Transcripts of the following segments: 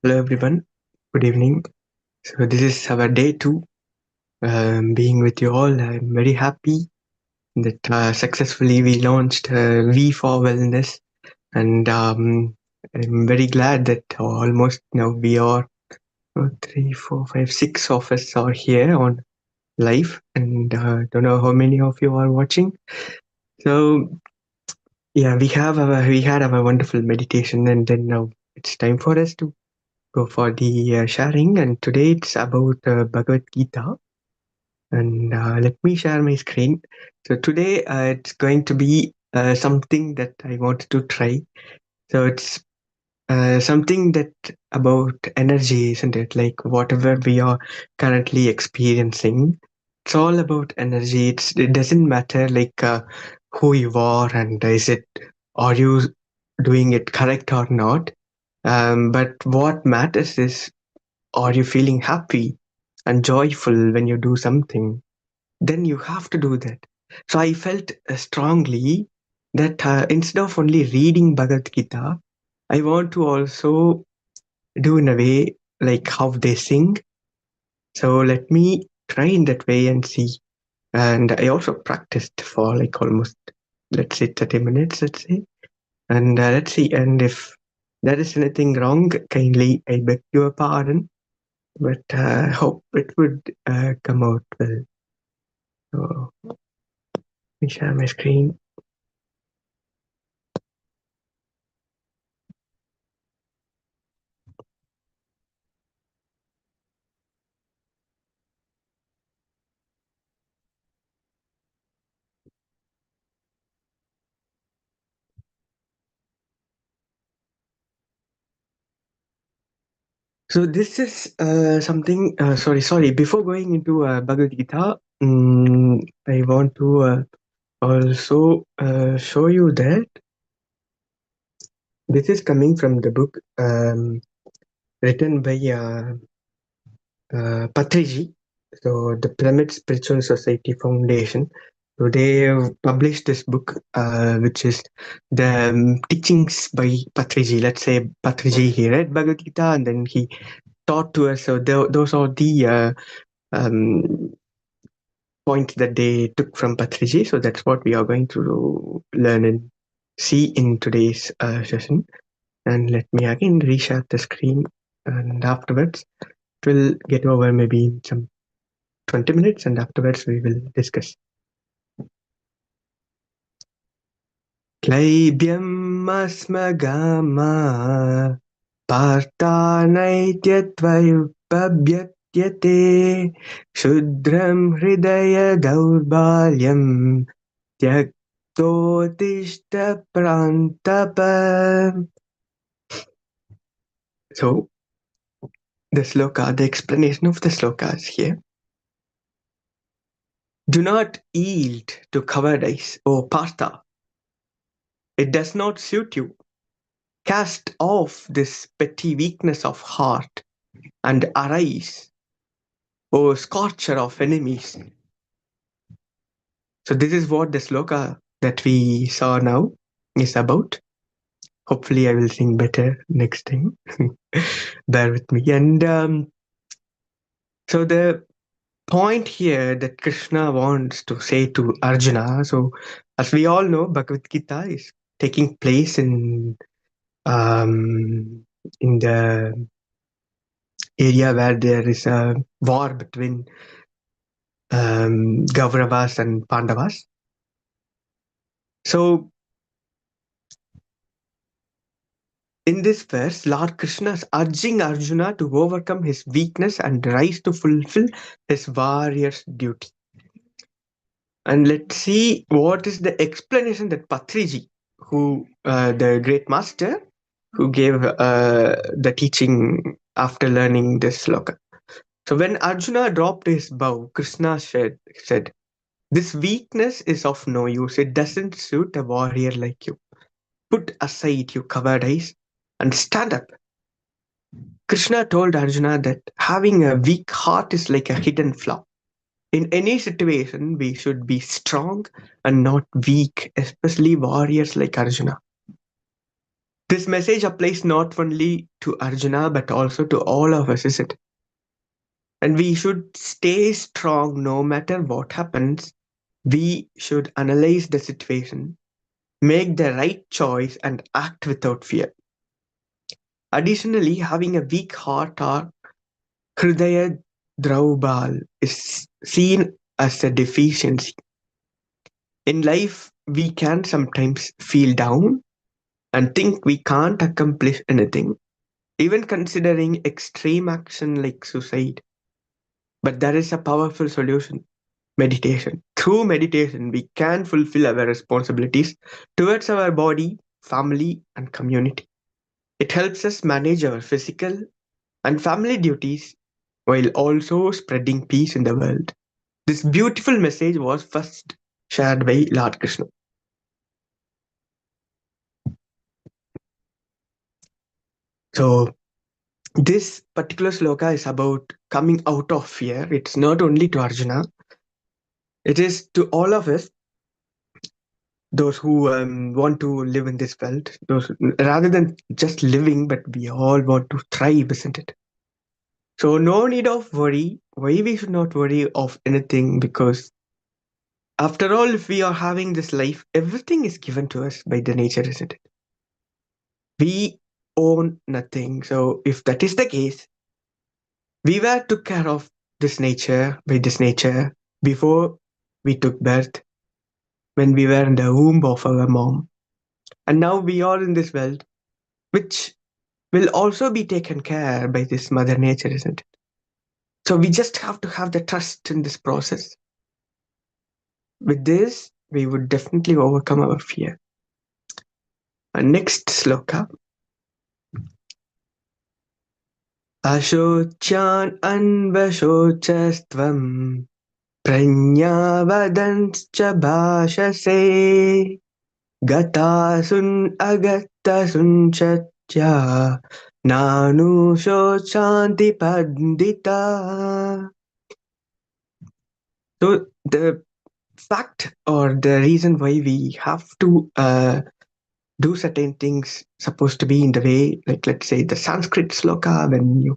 Hello everyone, good evening. So this is our day two. Being with you all, I'm very happy that successfully we launched V for Wellness, and I'm very glad that almost now we are 6 of us are here on live, and don't know how many of you are watching. So yeah, we had our wonderful meditation, and then now it's time for us to go for the sharing. And today it's about Bhagavad Gita. And let me share my screen. So today it's going to be something that I wanted to try. So it's something that about energy, isn't it? Like whatever we are currently experiencing, it's all about energy. It doesn't matter like who you are and are you doing it correct or not. But what matters is, are you feeling happy and joyful when you do something? Then you have to do that. So I felt strongly that instead of only reading Bhagavad Gita, I want to also do in a way like how they sing. So let me try in that way and see. And I also practiced for like almost, let's say, 30 minutes, let's say. And let's see. And if there is anything wrong, kindly I beg your pardon. But hope it would come out well. So let me share my screen. So this is something. Sorry. Before going into Bhagavad Gita, I want to also show you that this is coming from the book written by Patriji. So the Pyramid Spiritual Society Foundation. So they have published this book, which is the teachings by Patriji. Let's say Patriji he read Bhagavad Gita and then he taught to us. So those are the um, points that they took from Patriji. So that's what we are going to learn and see in today's session. And let me again reshare the screen, and afterwards we'll get over maybe in some 20 minutes, and afterwards we will discuss. Klaibyam asmagama parthanaityatvayu Shudram hridaya daurbalyam Tyaktotishta prantapa. So, the sloka, the explanation of the sloka is here. Do not yield to cowardice, O Partha. It does not suit you. Cast off this petty weakness of heart and arise, O scorcher of enemies. So, this is what the sloka that we saw now is about. Hopefully, I will sing better next time. Bear with me. And so, the point here that Krishna wants to say to Arjuna. So, as we all know, Bhagavad Gita is taking place um, in the area where there is a war between Kauravas and Pandavas. So, in this verse, Lord Krishna is urging Arjuna to overcome his weakness and rise to fulfill his warrior's duty. And let's see what is the explanation that Patriji, who the great master, who gave the teaching after learning this sloka. So when Arjuna dropped his bow, Krishna said, "This weakness is of no use. It doesn't suit a warrior like you. Put aside your cowardice and stand up." Krishna told Arjuna that having a weak heart is like a hidden flaw. In any situation, we should be strong and not weak, especially warriors like Arjuna. This message applies not only to Arjuna but also to all of us, isn't it? And we should stay strong no matter what happens. We should analyze the situation, make the right choice, and act without fear. Additionally, having a weak heart or Hridaya Draubal is seen as a deficiency. In life, we can sometimes feel down and think we can't accomplish anything, even considering extreme action like suicide. But there is a powerful solution: meditation. Through meditation, we can fulfill our responsibilities towards our body, family, and community. It helps us manage our physical and family duties while also spreading peace in the world. This beautiful message was first shared by Lord Krishna. So, this particular sloka is about coming out of fear. It's not only to Arjuna, it is to all of us, those who want to live in this world, those rather than just living, but we all want to thrive, isn't it? So, no need of worry. Why we should not worry of anything? Because after all, if we are having this life, everything is given to us by the nature, isn't it? We own nothing. So, if that is the case, we were took care of this nature by this nature before we took birth, when we were in the womb of our mom. And now we are in this world, which will also be taken care by this mother nature, isn't it? So we just have to have the trust in this process. With this, we would definitely overcome our fear. And next sloka. Ashochan anvashocastvam pranyavadanscha bhashase gatasun agatasun chatya nanu shochanti pandita. So the fact or the reason why we have to do certain things supposed to be in the way, like let's say the Sanskrit sloka, when you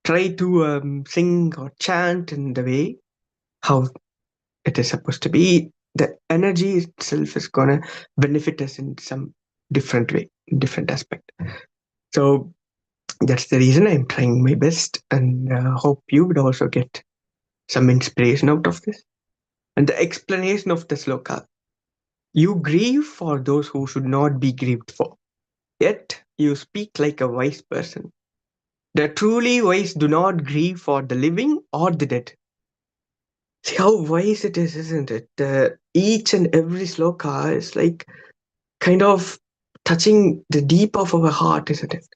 try to sing or chant in the way how it is supposed to be, the energy itself is gonna benefit us in some different way, different aspect. So that's the reason I'm trying my best, and hope you would also get some inspiration out of this. And the explanation of the sloka: you grieve for those who should not be grieved for, yet you speak like a wise person. The truly wise do not grieve for the living or the dead. See how wise it is, isn't it? Each and every sloka is like kind of touching the deep of our heart, isn't it?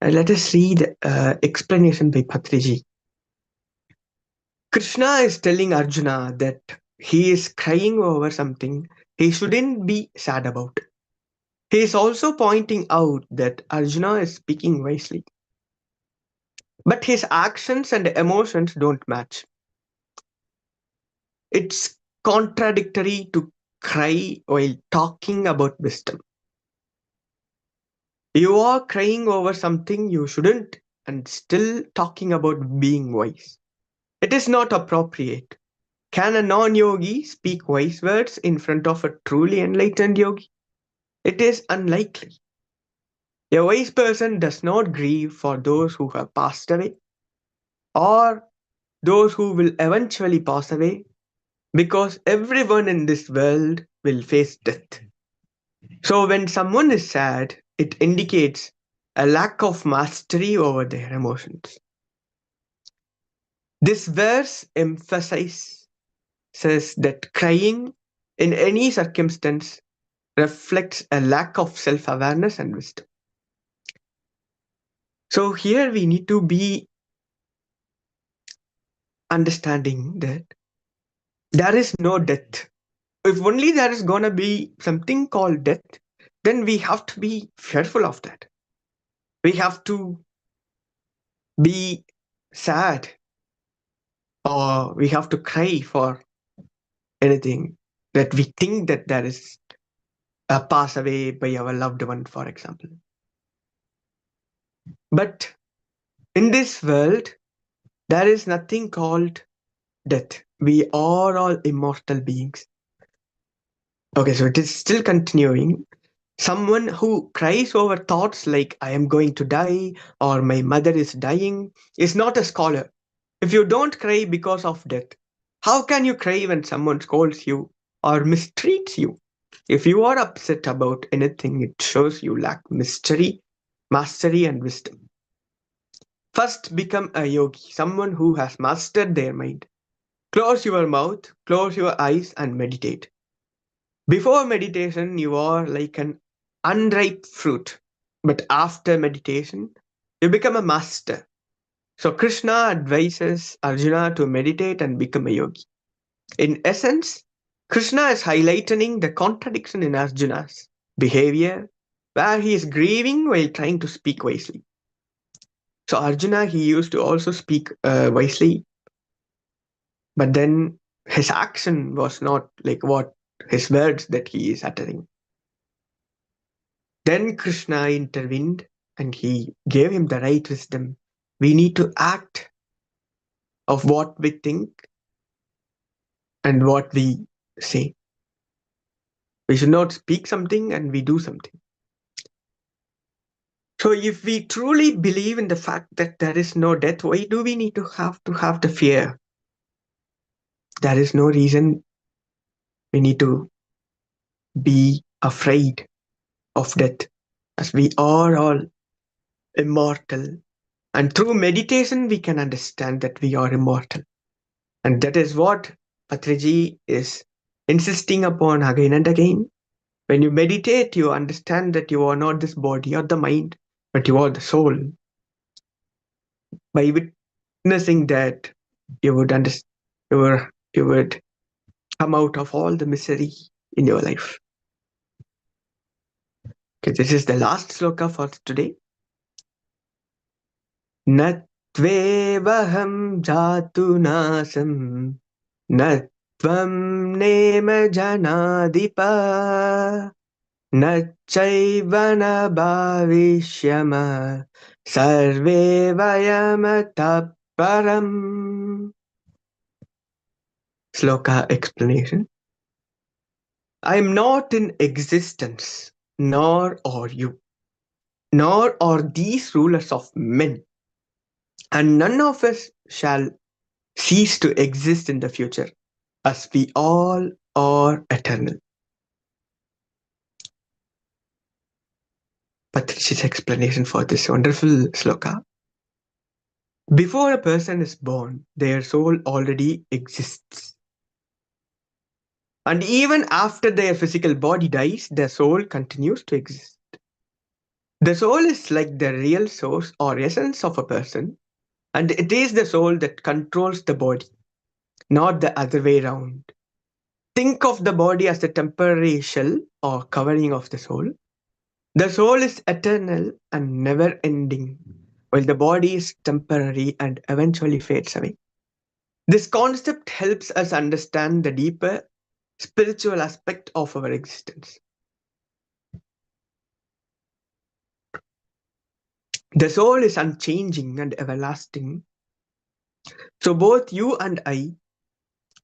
Let us read explanation by Patriji. Krishna is telling Arjuna that he is crying over something he shouldn't be sad about. He is also pointing out that Arjuna is speaking wisely, but his actions and emotions don't match. It's contradictory to cry while talking about wisdom. You are crying over something you shouldn't and still talking about being wise. It is not appropriate. Can a non yogi speak wise words in front of a truly enlightened yogi? It is unlikely. A wise person does not grieve for those who have passed away or those who will eventually pass away, because everyone in this world will face death. So when someone is sad, it indicates a lack of mastery over their emotions. This verse emphasizes that crying in any circumstance reflects a lack of self awareness and wisdom. So here we need to be understanding that there is no death. If only there is gonna be something called death, then we have to be fearful of that. We have to be sad, or we have to cry for anything that we think that there is a pass away by our loved one, for example. But in this world, there is nothing called death. We are all immortal beings. Okay, so it is still continuing. Someone who cries over thoughts like I am going to die or my mother is dying is not a scholar. If you don't cry because of death, how can you cry when someone scolds you or mistreats you? If you are upset about anything, it shows you lack mystery, mastery, and wisdom. First, become a yogi, someone who has mastered their mind. Close your mouth, close your eyes, and meditate. Before meditation, you are like an unripe fruit. But after meditation, you become a master. So Krishna advises Arjuna to meditate and become a yogi. In essence, Krishna is highlighting the contradiction in Arjuna's behavior, where he is grieving while trying to speak wisely. So Arjuna, he used to also speak wisely, but then his action was not like what his words that he is uttering. Then Krishna intervened and he gave him the right wisdom. We need to act of what we think and what we say. We should not speak something and we do something. So if we truly believe in the fact that there is no death, why do we need to have the fear? There is no reason we need to be afraid of death, as we are all immortal. And through meditation, we can understand that we are immortal. And that is what Patriji is insisting upon again and again. When you meditate, you understand that you are not this body or the mind, but you are the soul. By witnessing that, you would understand, you would come out of all the misery in your life. Okay, this is the last sloka for today. Natvevaham jatu nasam natvam nema janadipa नच्चैव न भविष्यमः सर्वे वयमतः परम्. Sloka explanation. I am not in existence, nor are you, nor are these rulers of men, and none of us shall cease to exist in the future, as we all are eternal. Patriji's explanation for this wonderful sloka. Before a person is born, their soul already exists. And even after their physical body dies, their soul continues to exist. The soul is like the real source or essence of a person, and it is the soul that controls the body, not the other way around. Think of the body as a temporary shell or covering of the soul. The soul is eternal and never ending, while the body is temporary and eventually fades away. This concept helps us understand the deeper spiritual aspect of our existence. The soul is unchanging and everlasting. So both you and I,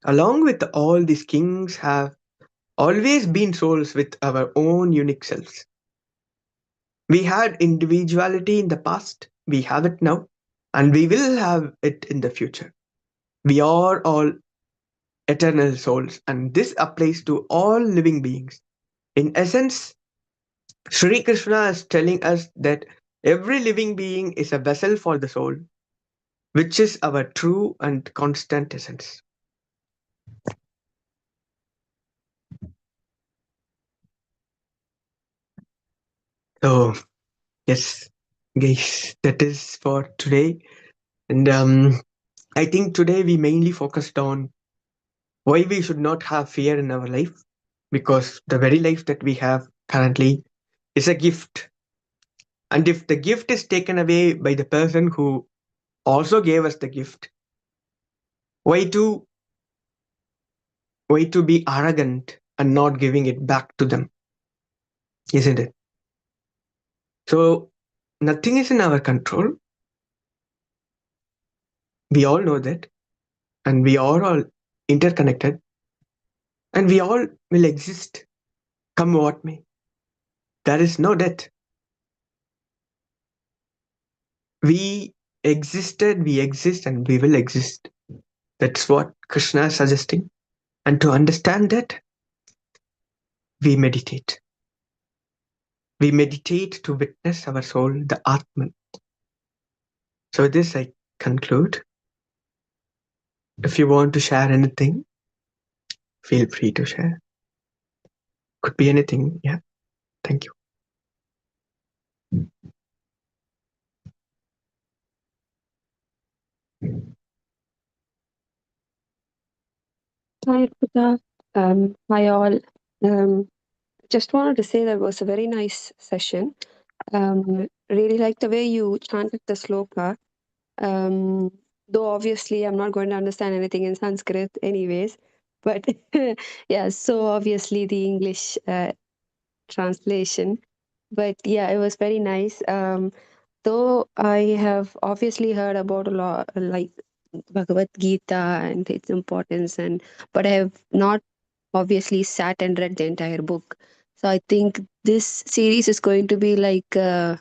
along with all these kings, have always been souls with our own unique selves. We had individuality in the past, we have it now, and we will have it in the future. We are all eternal souls, and this applies to all living beings. In essence, Sri Krishna is telling us that every living being is a vessel for the soul, which is our true and constant essence. So, yes, guys, that is for today. And I think today we mainly focused on why we should not have fear in our life, because the very life that we have currently is a gift. And if the gift is taken away by the person who also gave us the gift, why to be arrogant and not giving it back to them, isn't it? So nothing is in our control. We all know that, and we are all interconnected, and we all will exist, come what may. There is no death. We existed, we exist, and we will exist. That's what Krishna is suggesting. And to understand that, we meditate. We meditate to witness our soul, the Atman. So with this, I conclude. If you want to share anything, feel free to share. Could be anything. Yeah. Thank you. Hi, Arputha. Hi, all. Um, just wanted to say that was a very nice session. Really like the way you chanted the sloka. Um, though obviously I'm not going to understand anything in Sanskrit, anyways. But yeah, so obviously the English translation. But yeah, it was very nice. Though I have obviously heard about a lot, like Bhagavad Gita and its importance, and but I have not obviously sat and read the entire book. So I think this series is going to be like a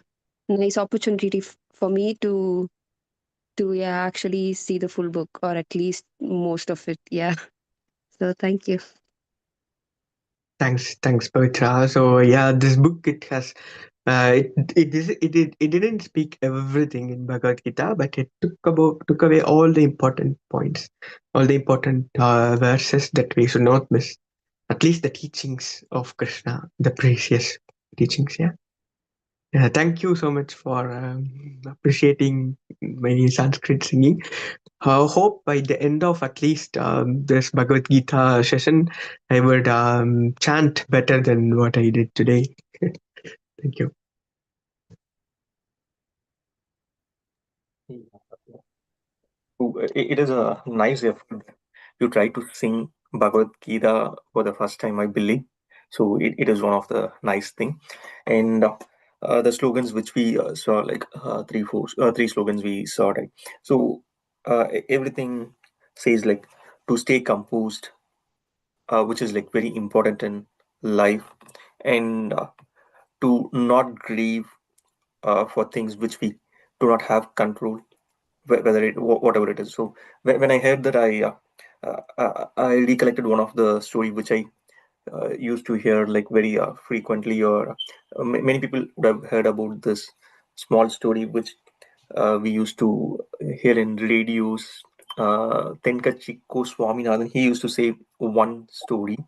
nice opportunity for me to yeah actually see the full book, or at least most of it. Yeah. So thank you. Thanks, Pavitra. So yeah, this book, it has it didn't speak everything in Bhagavad Gita, but it took away all the important points, all the important verses that we should not miss. At least the teachings of Krishna, the precious teachings. Yeah. Yeah, thank you so much for appreciating my Sanskrit singing. I hope by the end of at least this Bhagavad Gita session, I would chant better than what I did today. Thank you. It is a nice effort. You try to sing Bhagavad Gita for the first time, I believe. So it is one of the nice thing. And the slogans which we saw, like three slogans we saw, right? So everything says like to stay composed, which is like very important in life, and to not grieve for things which we do not have control, whether whatever it is. So when I heard that, I recollected one of the story which I used to hear like very frequently, or many people would have heard about this small story which we used to hear in radios. Tenkachiko Swaminathan, he used to say one story.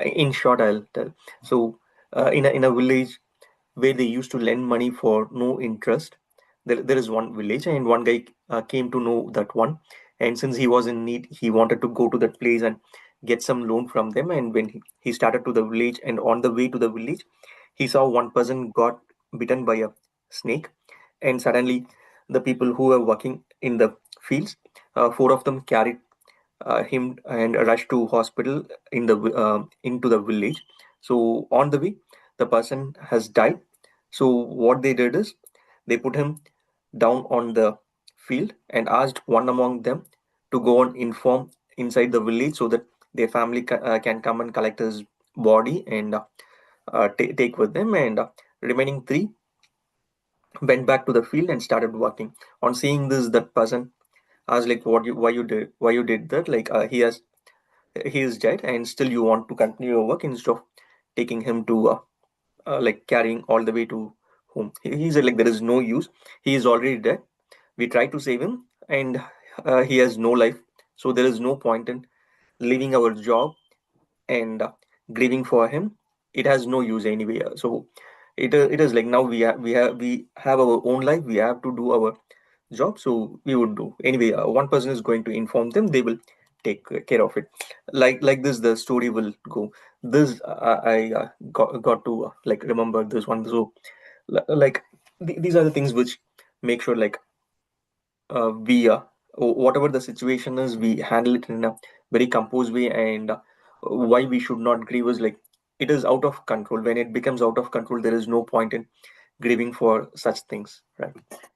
In short, I'll tell. So, in a village where they used to lend money for no interest, there is one village, and one guy came to know that one. And since he was in need, he wanted to go to that place and get some loan from them. And when he started to the village, and on the way to the village, he saw one person got bitten by a snake. And suddenly, the people who were working in the fields, four of them carried him and rushed to hospital into the village. So on the way, the person has died. So what they did is they put him down on the field and asked one among them to go and inform inside the village, so that their family can come and collect his body and take with them. And remaining three went back to the field and started working. On seeing this, that person asked like, what you why you did that, like he is dead and still you want to continue your work instead of taking him to like carrying all the way to home. He said like, there is no use, he is already dead. We try to save him, and he has no life, so there is no point in leaving our job and grieving for him. It has no use anyway. So it is like, now we have our own life, we have to do our job, so we would do anyway. One person is going to inform them, they will take care of it. Like this the story will go. This I got to like remember this one. So like these are the things which make sure like we whatever the situation is, we handle it in a very composed way. And why we should not grieve is like, it is out of control. When it becomes out of control, there is no point in grieving for such things, right?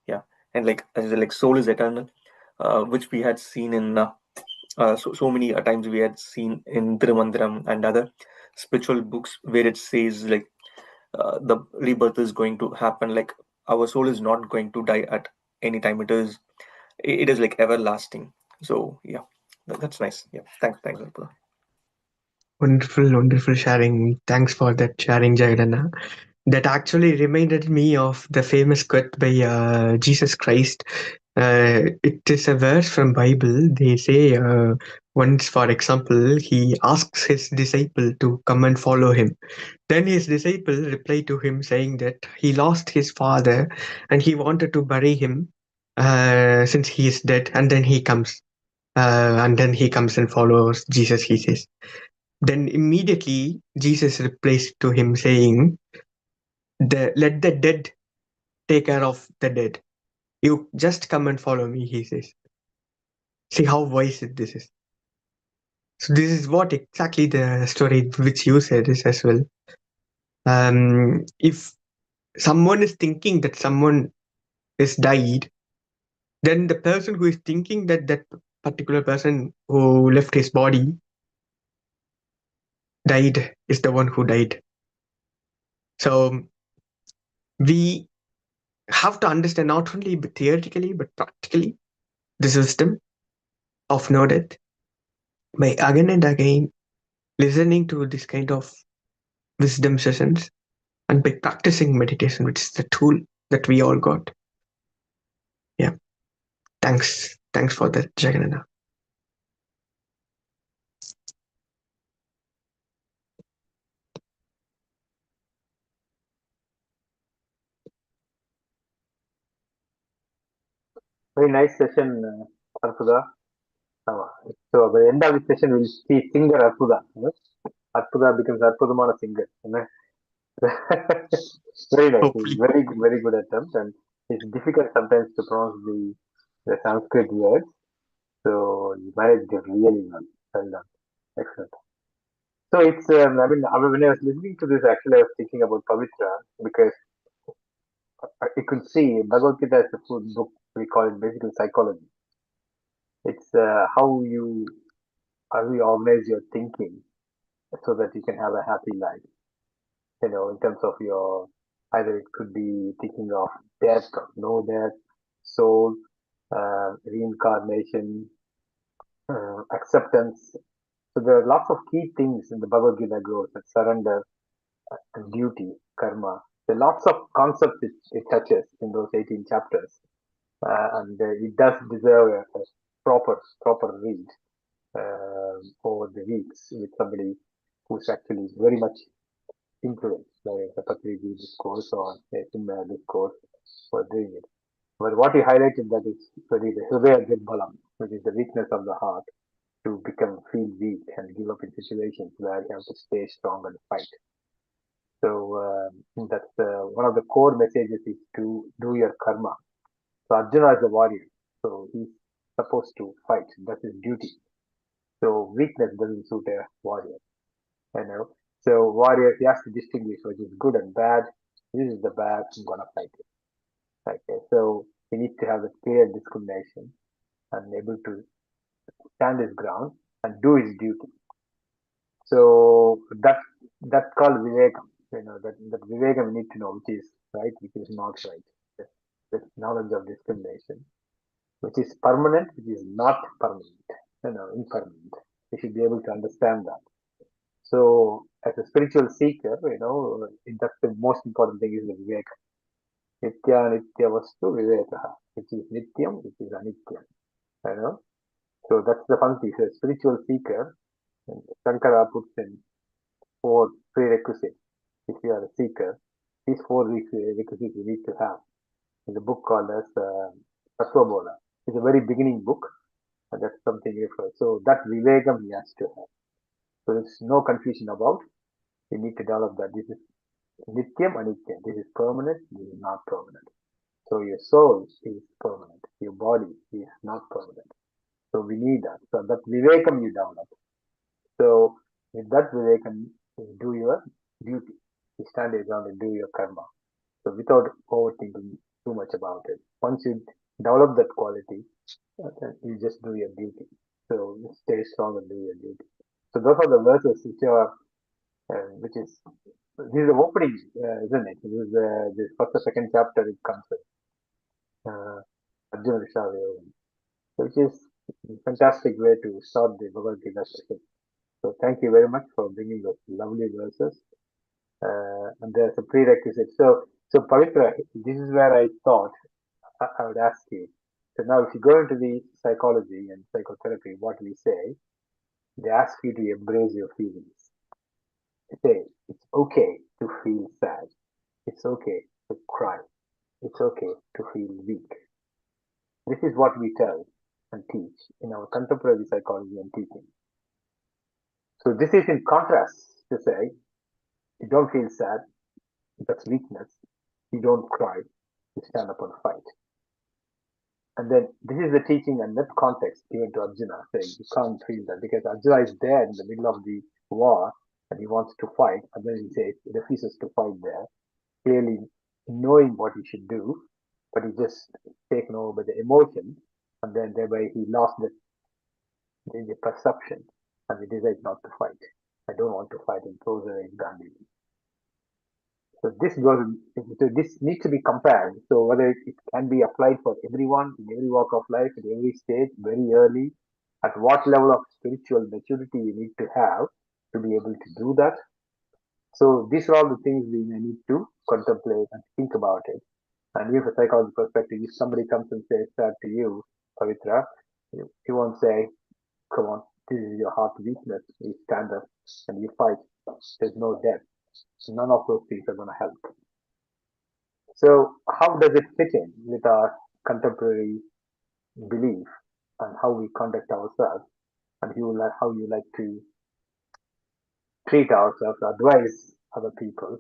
Yeah. And like as I said, like soul is eternal, which we had seen in so many times we had seen in Thirumandiram and other spiritual books where it says like the rebirth is going to happen. Like our soul is not going to die at any time. It is like everlasting. So yeah, that's nice. Yeah, thanks, Arputha. Wonderful, wonderful sharing. Thanks for that sharing, Jagadana. That actually reminded me of the famous quote by Jesus Christ. It is a verse from Bible. They say once, for example, he asks his disciple to come and follow him. Then his disciple replied to him saying that he lost his father and he wanted to bury him since he is dead. And then he comes. And follows Jesus, he says. Then immediately Jesus replies to him saying, let the dead take care of the dead. You just come and follow me, he says. See how wise this is. So this is what exactly the story which you said is as well. If someone is thinking that someone is died, then the person who is thinking that that particular person who left his body died is the one who died. So we have to understand not only theoretically but practically the system of no death by again and again listening to this kind of wisdom sessions and by practicing meditation, which is the tool that we all got. Yeah. Thanks for that, Jaganana. Very nice session, Arputha. So by the end of the session, we'll see singer Arputha. Arputha becomes Arpudhamana singer. Very nice. He's Hopefully. very good attempt, and it's difficult sometimes to pronounce the Sanskrit words. So you managed it really well. Well done. Excellent. So it's when I was listening to this, actually I was thinking about Pavitra because you could see Bhagavad Gita is a food book. We call it basically psychology. It's how you organize your thinking so that you can have a happy life. In terms of your, either it could be thinking of death or no death, soul, reincarnation, acceptance. So there are lots of key things in the Bhagavad Gita goes, like surrender, duty, karma. There are lots of concepts it touches in those 18 chapters, and it does deserve a proper read over the weeks with somebody who's actually very much influenced by the Patriji discourse or a similar discourse for doing it. But what he highlighted that is very the Hridaya Balam, which is the weakness of the heart to feel weak and give up in situations where you have to stay strong and fight. So that's one of the core messages is to do your karma. So Arjuna is a warrior, so he's supposed to fight. That's his duty. So weakness doesn't suit a warrior, you know. So warrior, he has to distinguish which is good and bad. This is the bad, I'm gonna fight it. Okay, so he needs to have a clear discrimination and able to stand his ground and do his duty. So that's called vivekam. That vivekam we need to know which is right, which is not right. This knowledge of discrimination, which is permanent, which is not permanent, impermanent. We should be able to understand that. So as a spiritual seeker, that's the most important thing is the vivekam. Nitya nitya vastu vivekaha, which is nityam, which is anityam. You know, so that's the funky. So a spiritual seeker, Shankara puts in 4 prerequisites. If you are a seeker, these 4 requisites you need to have. In the book called as Tattva. It's a very beginning book, and that's something referred. So that vivekam he has to have. So there's no confusion about. You need to develop that. This is nityam anityam. This is permanent. This is not permanent. So your soul is permanent. Your body is not permanent. So we need that. So that vivekam you develop. So with that vivekam, you do your duty. You stand your ground and do your karma. So without overthinking too much about it. Once you develop that quality, then you just do your duty. So you stay strong and do your duty. So those are the verses which are, which is, this is the opening, isn't it? This is the first or second chapter it comes with. Arjuna Vishavya, which is a fantastic way to start the Bhagavad Gita session. So thank you very much for bringing those lovely verses. And there's a prerequisite. So Pavitra, this is where I thought I would ask you. So now, if you go into the psychology and psychotherapy, what we say, they ask you to embrace your feelings. They say it's okay to feel sad. It's okay to cry. It's okay to feel weak. This is what we tell and teach in our contemporary psychology and teaching. So this is in contrast to say, you don't feel sad, that's weakness. You don't cry, you stand up and fight. And then this is the teaching and that context given to Arjuna, saying you can't feel that because Arjuna is there in the middle of the war and he wants to fight, and then he says he refuses to fight there, clearly knowing what he should do, but he just taken over by the emotion, and then thereby he lost the perception and he decides not to fight. I don't want to fight and throws away Gandhi. So this needs to be compared. So whether it can be applied for everyone in every walk of life, at every stage, very early, at what level of spiritual maturity you need to have to be able to do that. So these are all the things we may need to contemplate and think about it. And if a psychology perspective, if somebody comes and says that to you, Pavitra, you won't say, come on, this is your heart weakness. You stand up and you fight. There's no death. None of those things are going to help. So how does it fit in with our contemporary belief and how we conduct ourselves and how you like to treat ourselves, advise other people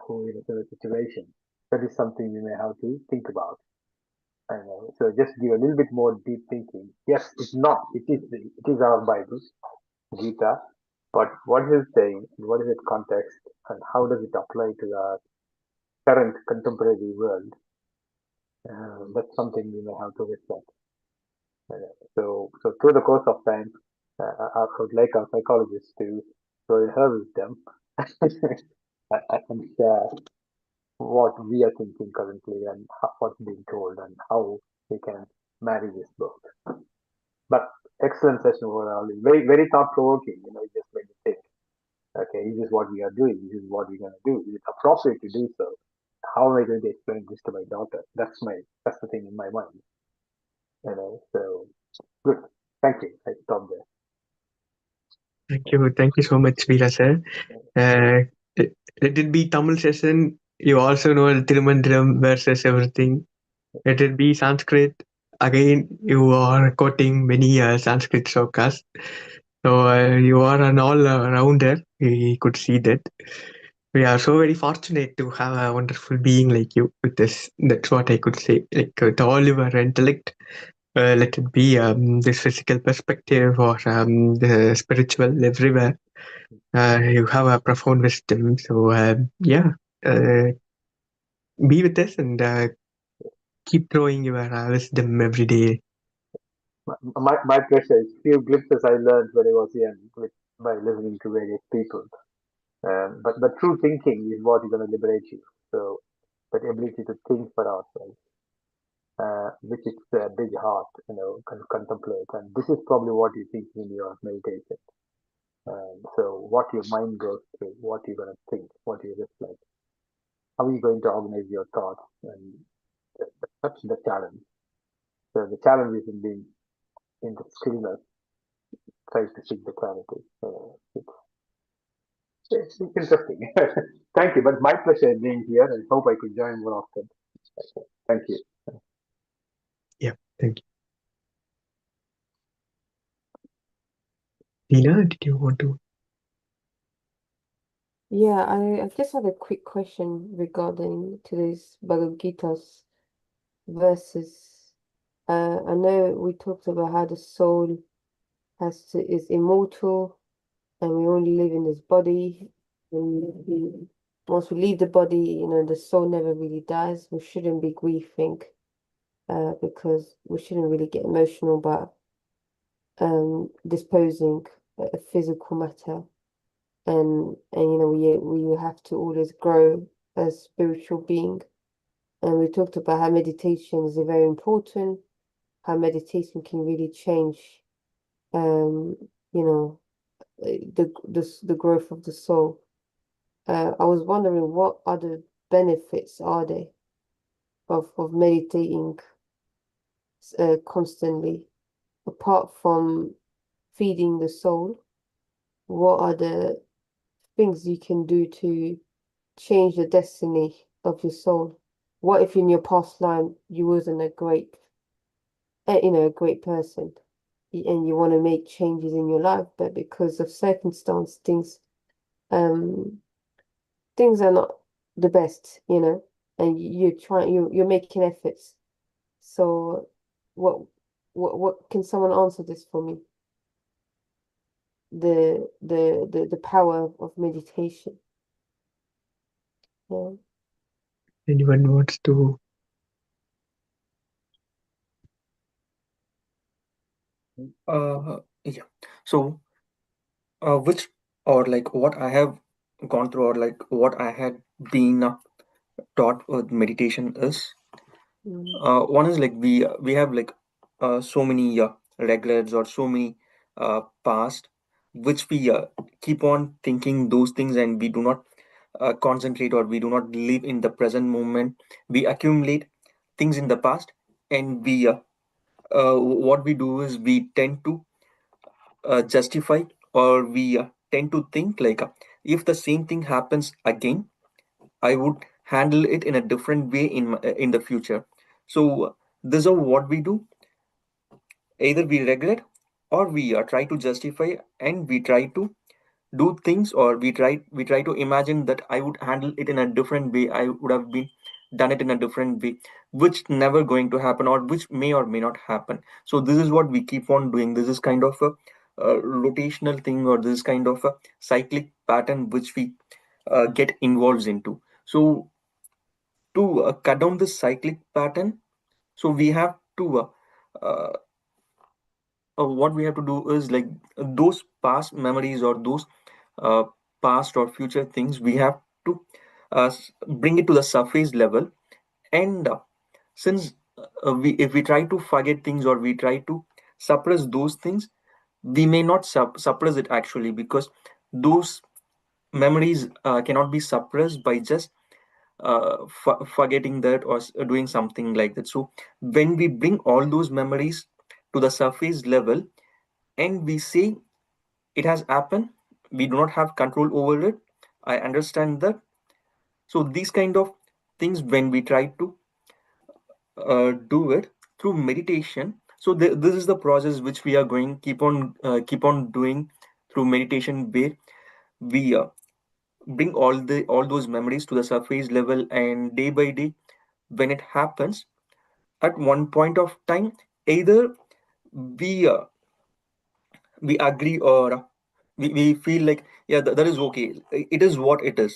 who are in a similar situation? That is something we may have to think about. So just give a little bit more deep thinking. Yes, it's not. It is our Bible, Gita, but what is it saying? What is its context, and how does it apply to our current contemporary world? That's something we may have to reflect. So through the course of time, I would like our psychologists to show her wisdom and share what we are thinking currently and what's being told and how we can marry this both. But excellent session overall. Very, very thought provoking. It just made me think. Okay, this is what we are doing. This is what we're going to do. Is it appropriate to do so? How am I going to explain this to my daughter? That's the thing in my mind. So good. Thank you. I stop there. Thank you so much, Veera sir. Uh, let it be Tamil session. You also know the Tirumandram versus everything. Let it be Sanskrit. Again, you are quoting many Sanskrit shlokas. So you are an all-rounder. We could see that. We are so very fortunate to have a wonderful being like you with this. That's what I could say. Like with all your intellect, let it be this physical perspective or the spiritual everywhere. You have a profound wisdom. So yeah, uh, be with us and keep throwing your wisdom every day. My pleasure. Few glimpses I learned when I was young by listening to various people. But true thinking is what is going to liberate you. So that ability to think for ourselves, which is a big heart, contemplate. And this is probably what you think in your meditation. So what your mind goes through, what you're going to think, what you reflect, how are you going to organize your thoughts, and that's the challenge. So the challenge is in being in the stillness, try to seek the clarity. It's interesting. Thank you. But my pleasure being here. I hope I could join more often. Thank you. Yeah, thank you. Tina, did you want to? Yeah, I just had a quick question regarding today's Bhagavad Gita's verses. I know we talked about how the soul is immortal and we only live in this body. And once we leave the body, the soul never really dies. We shouldn't be grieving, because we shouldn't really get emotional about disposing a physical matter, and we have to always grow as spiritual being. And we talked about how meditation is very important, how meditation can really change, the growth of the soul. I was wondering, what other benefits are there of meditating constantly, apart from feeding the soul? What are the things you can do to change the destiny of your soul? What if in your past life you wasn't a great, a great person, and you want to make changes in your life, but because of circumstance, um, things are not the best, and you're making efforts. So, what, what can someone answer this for me? The power of meditation. Yeah. Anyone wants to? Yeah. So, which or like what I have gone through, or like what I had been taught with meditation is, Mm. one is like we have like so many regrets or so many past, which we keep on thinking those things, and we do not concentrate, or we do not live in the present moment. We accumulate things in the past, and what we do is we tend to justify, or we tend to think like, if the same thing happens again, I would handle it in a different way in the future. So this is what we do. Either we regret, or we try to justify, and we try to do things, or we try to imagine that I would handle it in a different way. I would have been done it in a different way, which never going to happen, or which may or may not happen. So this is what we keep on doing. This is kind of a rotational thing, or this is kind of a cyclic pattern which we get involved into. So to cut down this cyclic pattern, so we have to uh, what we have to do is like, those past memories, or those uh, past or future things, we have to bring it to the surface level. And since we if we try to forget things, or we try to suppress those things, we may not suppress it actually, because those memories cannot be suppressed by just forgetting that, or doing something like that. So when we bring all those memories to the surface level, and we say it has happened, we do not have control over it, I understand that. So these kind of things, when we try to do it through meditation, so this is the process which we are going keep on doing through meditation, where we bring all those memories to the surface level, and day by day, when it happens, at one point of time, either we we agree, or we feel like, yeah, that is okay, it is what it is.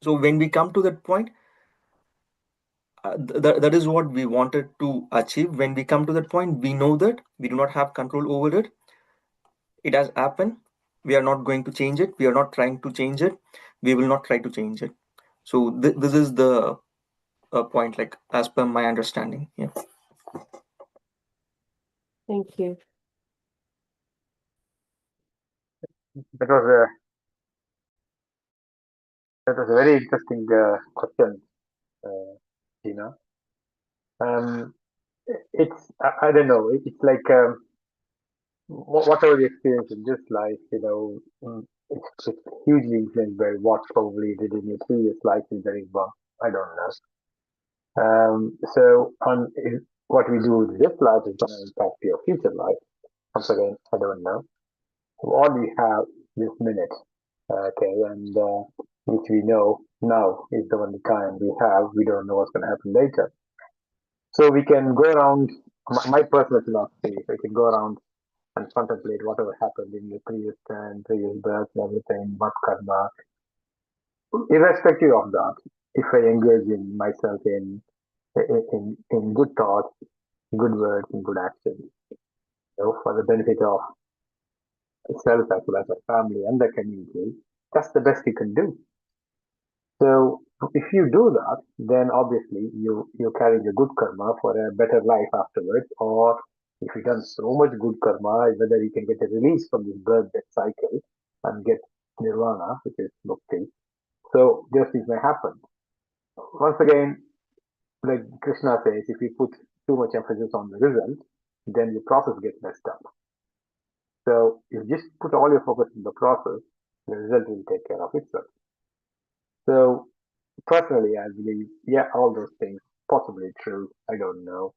So when we come to that point, that is what we wanted to achieve. When we come to that point, we know that we do not have control over it. It has happened. We are not going to change it. We are not trying to change it. We will not try to change it. So this is the point, like as per my understanding. Yeah. Thank you. That was a very interesting question, uh, Tina. Um, it's I don't know. It's like whatever the experience in this life, it's hugely influenced by what probably you did in your previous life is very well. I don't know. So what we do in this life is going to impact your future life. Once again, I don't know. All we have this minute, okay, and which we know now is the only time we have. We don't know what's going to happen later. So we can go around. My personal philosophy is we can go around and contemplate whatever happened in your previous time, previous birth, everything, what karma, irrespective of that, if I engage in myself in good thoughts, good words, and good actions, for the benefit of self as well as our family and the community, that's the best you can do. So if you do that, then obviously you're carrying a good karma for a better life afterwards. Or if you've done so much good karma, whether you can get a release from this birth death cycle and get nirvana, which is mukti. So those things may happen. Once again, like Krishna says, if you put too much emphasis on the result, then your process gets messed up. So if you just put all your focus in the process, the result will take care of itself. So personally, I believe, yeah, all those things possibly true. I don't know.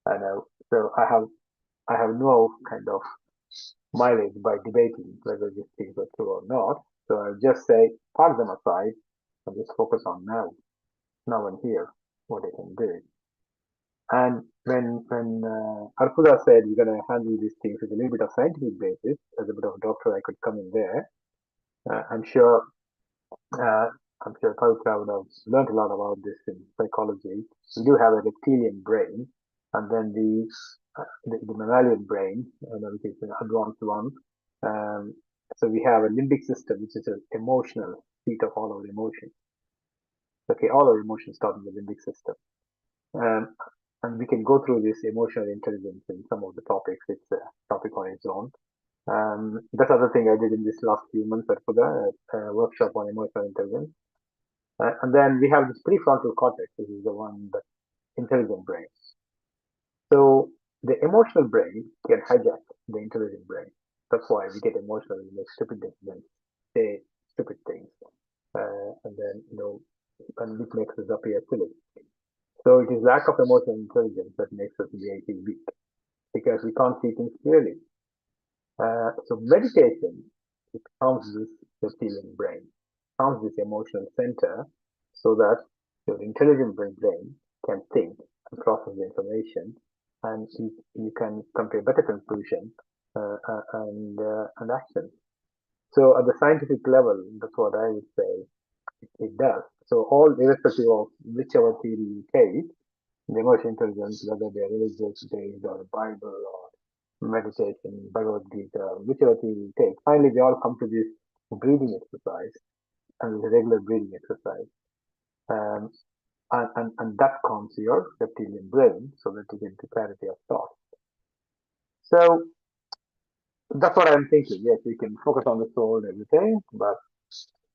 I know. So I have no kind of mileage by debating whether these things are true or not. So I'll just say park them aside and just focus on now and here, what I can do. And when Arputha said we're going to handle these things with a little bit of scientific basis, as a bit of a doctor, I could come in there. Uh, I'm sure uh, I'm sure Pavitra would have learned a lot about this in psychology. We do have a reptilian brain, and then the mammalian brain, which is an advanced one. Um, so we have a limbic system, which is an emotional seat of all our emotions. Okay, all our emotions start in the limbic system. Um, and we can go through this emotional intelligence in some of the topics. It's a topic on its own. That's other thing I did in this last few months for the workshop on emotional intelligence. And then we have this prefrontal cortex, which is the one, the intelligent brain. So the emotional brain can hijack the intelligent brain. That's why we get emotional and make stupid decisions, say stupid things, and then and it makes us appear silly. So it is lack of emotional intelligence that makes us very weak because we can't see things clearly. So meditation, it calms this reptilian brain, calms this emotional center, so that your intelligent brain can think and process the information, and you can come to a better conclusion and action. So at the scientific level, that's what I would say it does. So all irrespective of whichever theory you take, the emotional intelligence, whether they're religious based or Bible or meditation, Bhagavad Gita, whichever thing you take. Finally, they all come to this breathing exercise and this regular breathing exercise. Um, and that calms your reptilian brain so that you get the clarity of thought. So that's what I'm thinking. Yes, you can focus on the soul and everything, but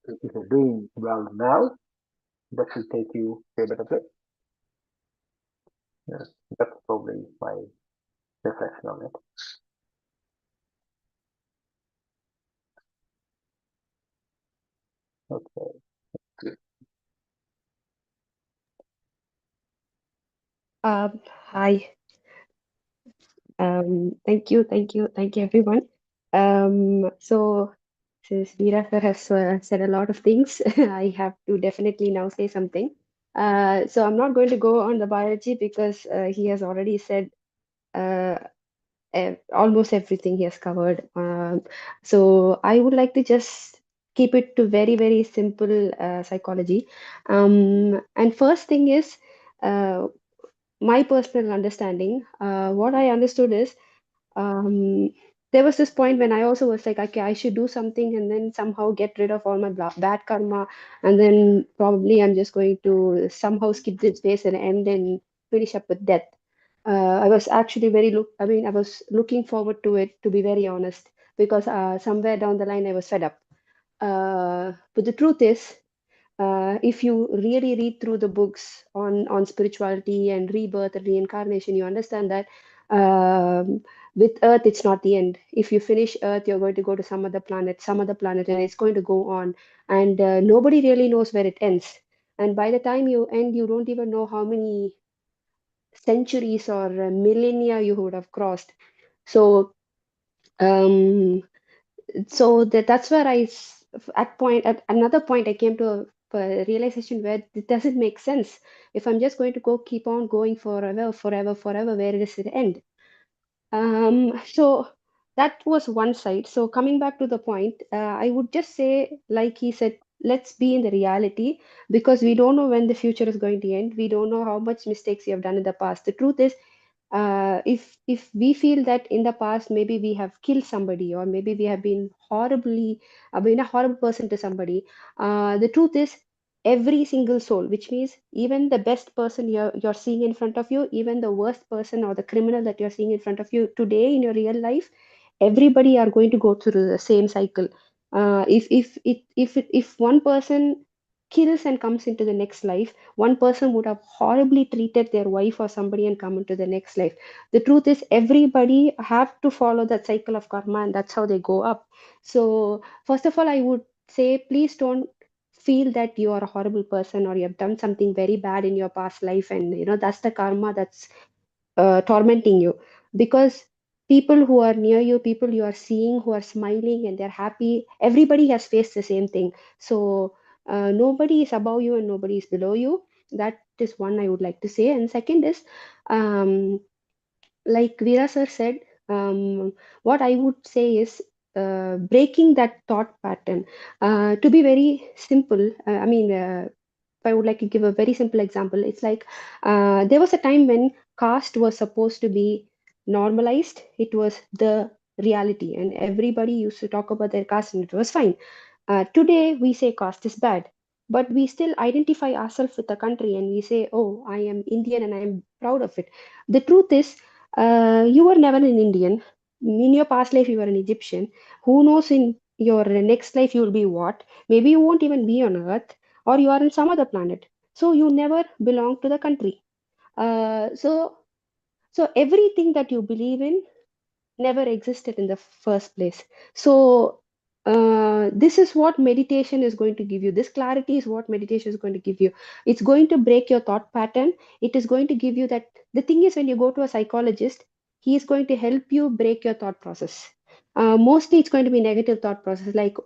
if you're doing well now, that will take you to a better place. Yes, that's probably my reflection on it. Okay. Hi. Thank you, everyone. So since Veera sir has said a lot of things, I have to definitely now say something. So I'm not going to go on the biology because he has already said uh, almost everything he has covered. So I would like to just keep it to very, very simple psychology. And first thing is my personal understanding. What I understood is um, there was this point when I also was like, okay, I should do something and then somehow get rid of all my bad karma, and then probably I'm just going to somehow skip this phase and end and finish up with death. I was actually I was looking forward to it, to be very honest, because somewhere down the line I was fed up. But the truth is, if you really read through the books on spirituality and rebirth and reincarnation, you understand that with Earth, it's not the end. If you finish Earth, you're going to go to some other planet, and it's going to go on. And nobody really knows where it ends. And by the time you end, you don't even know how many centuries or millennia you would have crossed. So, um, that's where at another point I came to a realization where it doesn't make sense. If I'm just going to keep on going forever, where does it end? So that was one side. So coming back to the point, I would just say, like he said, let's be in the reality, because we don't know when the future is going to end. We don't know how much mistakes we have done in the past. The truth is, if we feel that in the past maybe we have killed somebody, or maybe we have been a horrible person to somebody, the truth is, every single soul, which means even the best person you're seeing in front of you, even the worst person or the criminal that you're seeing in front of you today in your real life, everybody are going to go through the same cycle. If one person kills and comes into the next life, one person would have horribly treated their wife or somebody and come into the next life. The truth is, everybody have to follow that cycle of karma, and that's how they go up. So first of all, I would say, please don't feel that you are a horrible person or you have done something very bad in your past life, and that's the karma that's tormenting you. Because people who are near you, people you are seeing who are smiling and they're happy, everybody has faced the same thing. So nobody is above you and nobody is below you. That is one I would like to say. And second is, um, like Veera sir said, what I would say is, breaking that thought pattern. To be very simple, if I would like to give a very simple example, it's like, there was a time when caste was supposed to be normalized. It was the reality, and everybody used to talk about their caste, and it was fine. Today, we say caste is bad, but we still identify ourselves with the country and we say, "Oh, I am Indian and I am proud of it." The truth is, you were never an Indian. In your past life, you were an Egyptian. Who knows in your next life you will be what? Maybe you won't even be on Earth, or you are in some other planet. So you never belong to the country. So everything that you believe in never existed in the first place. So, this is what meditation is going to give you. This clarity is what meditation is going to give you. It's going to break your thought pattern. It is going to give you that. The thing is, when you go to a psychologist, he is going to help you break your thought process. Mostly, it's going to be negative thought process. Like,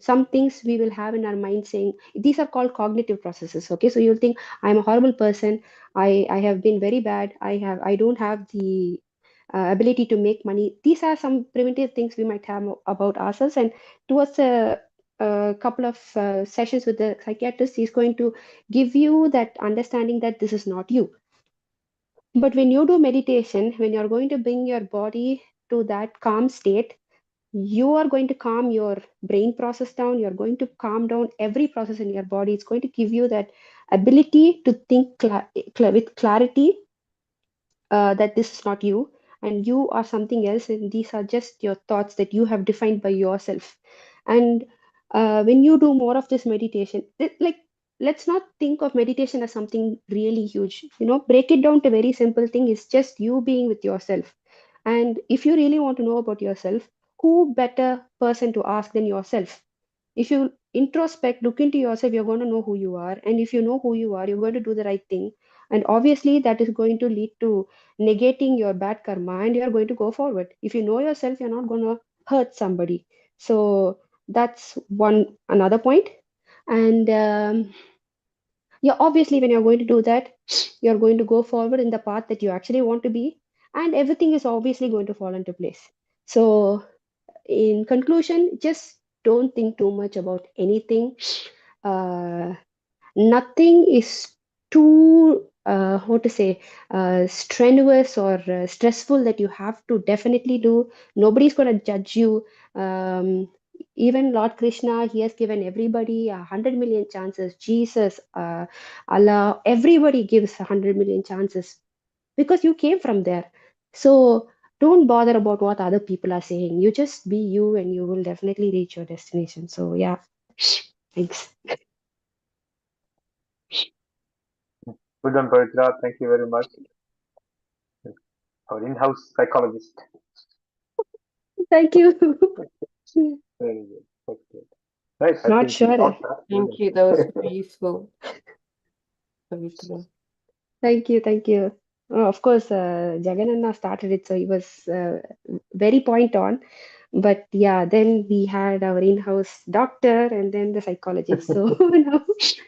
some things we will have in our mind saying, these are called cognitive processes. Okay, so you'll think, I'm a horrible person. I have been very bad. I don't have the ability to make money. These are some primitive things we might have about ourselves. And towards a couple of sessions with the psychiatrist, he's going to give you that understanding that this is not you. But when you do meditation, when you're going to bring your body to that calm state, you are going to calm your brain process down. You're going to calm down every process in your body. It's going to give you that ability to think with clarity, that this is not you and you are something else, and these are just your thoughts that you have defined by yourself. And when you do more of this meditation, like, let's not think of meditation as something really huge. Break it down to very simple thing. Is just you being with yourself. And if you really want to know about yourself, who better person to ask than yourself? If you introspect, look into yourself, you're going to know who you are. And if you know who you are, you're going to do the right thing. And obviously, that is going to lead to negating your bad karma, and you're going to go forward. If you know yourself, you're not going to hurt somebody. So that's another point. And yeah, obviously, when you're going to do that, you're going to go forward in the path that you actually want to be, and everything is obviously going to fall into place. So in conclusion, just don't think too much about anything. Uh, Nothing is too, what to say, strenuous or stressful that you have to definitely do. Nobody's going to judge you. Um, Even Lord Krishna, he has given everybody 100 million chances. Jesus, Allah, everybody gives 100 million chances because you came from there. So don't bother about what other people are saying. You just be you and you will definitely reach your destination. So yeah, thanks. Good one, Pavitra. Thank you very much. Our in-house psychologist. Thank you. Very good. That's good. Right. I Not think we sure. all start. Thank you. That was very useful, Pavitra. Thank you. Thank you. Of course, Jagananna started it, so he was very point on. But yeah, then we had our in-house doctor and then the psychologist. So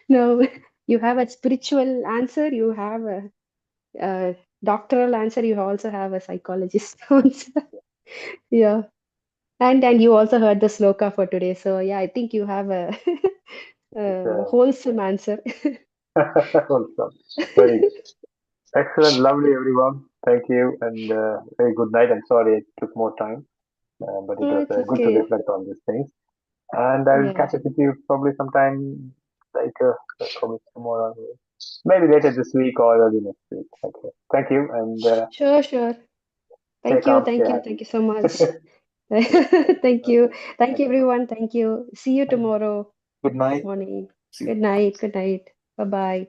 now you have a spiritual answer, you have a doctoral answer, you also have a psychologist answer. Yeah. And you also heard the sloka for today. So yeah, I think you have a wholesome answer. Wholesome. Very good. Excellent, lovely, everyone. Thank you, and very good night. I'm sorry it took more time, but it was It's good to okay. reflect on these things. And I will Yeah. catch up with you probably sometime later, probably tomorrow, maybe later this week or early next week. Okay. Thank you, and Sure, sure. stay Thank you, calm, stay thank you, happy. thank you so much. Thank you. Thank you, everyone. Thank you. See you tomorrow Good night. morning. See you. Good night. Good night. Bye-bye.